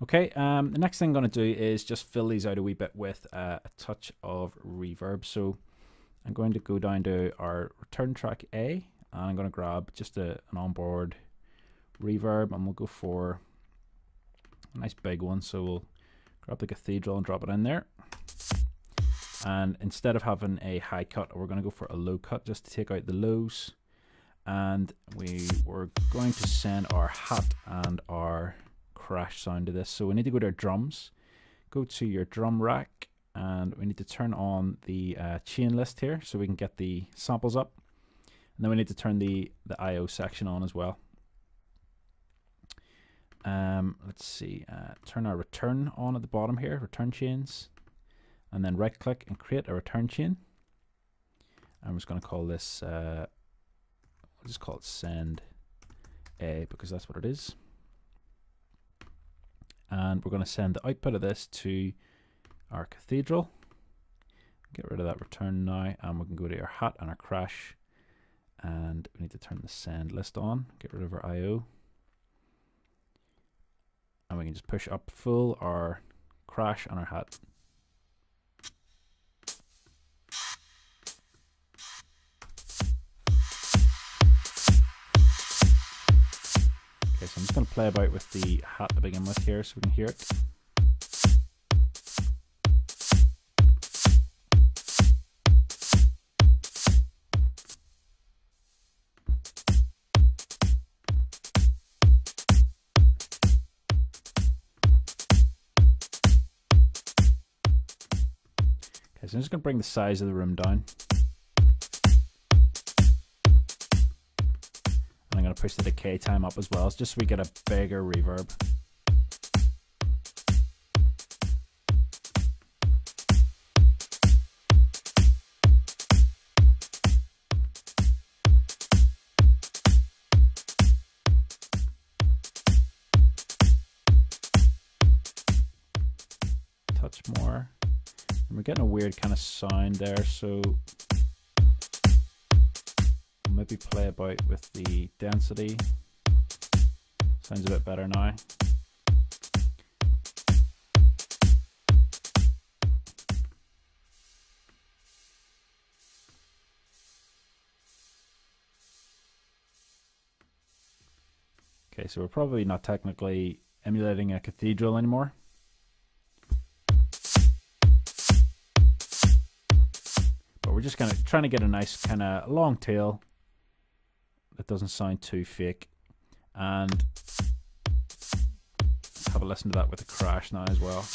Okay, the next thing I'm going to do is just fill these out a wee bit with a touch of reverb. So I'm going to go down to our return track A, and I'm going to grab just an onboard reverb, and we'll go for a nice big one. So we'll grab the Cathedral and drop it in there. And instead of having a high cut, we're going to go for a low cut just to take out the lows. And we're going to send our hat and our crash sound to this. So we need to go to our drums, go to your drum rack, and we need to turn on the chain list here so we can get the samples up. And then we need to turn the IO section on as well. Let's see, turn our return on at the bottom here, return chains, and then right click and create a return chain. I'm just going to call this, we'll just call it send A because that's what it is. And we're going to send the output of this to our Cathedral. Get rid of that return now, and we can go to our hat and our crash, and we need to turn the send list on, get rid of our IO, and we can just push up full our crash and our hat. Okay, so I'm just going to play about with the hat to begin with here so we can hear it. Okay, so I'm just going to bring the size of the room down. I'm going to push the decay time up as well, just so we get a bigger reverb. Touch more. And we're getting a weird kind of sound there, so maybe play about with the density. Sounds a bit better now. Okay, so we're probably not technically emulating a cathedral anymore. But we're just kind of trying to get a nice kind of long tail that doesn't sound too fake, and have a listen to that with the crash now as well.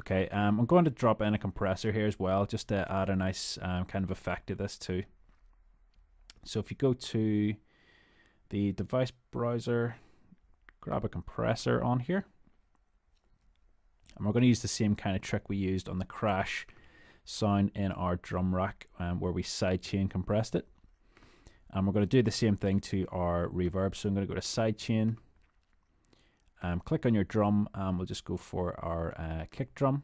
Okay, I'm going to drop in a compressor here as well, just to add a nice kind of effect to this too. So if you go to the device browser, grab a compressor on here, and we're going to use the same kind of trick we used on the crash sound in our drum rack, where we sidechain compressed it, and we're going to do the same thing to our reverb. So I'm going to go to sidechain, click on your drum, and we'll just go for our kick drum.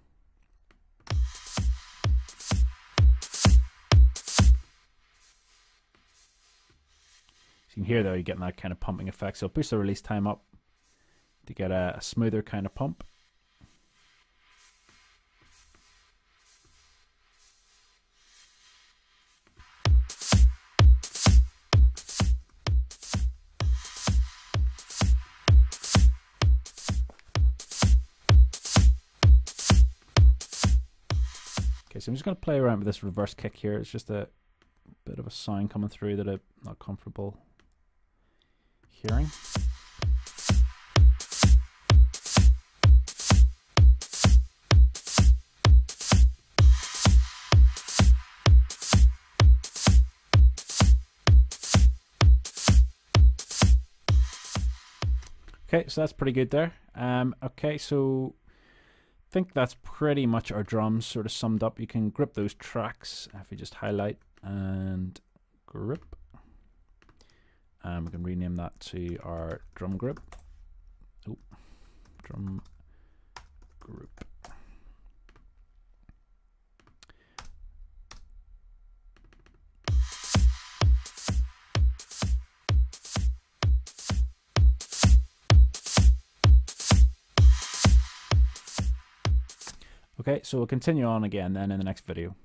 So you can hear there you're getting that kind of pumping effect, so push the release time up to get a smoother kind of pump. Okay, so I'm just going to play around with this reverse kick here. It's just a bit of a sound coming through that I'm not comfortable hearing. Okay, so that's pretty good there. Okay, so I think that's pretty much our drums sort of summed up. You can grip those tracks if we just highlight and grip. We can rename that to our drum grip. Oh, drum group. Okay, so we'll continue on again then in the next video.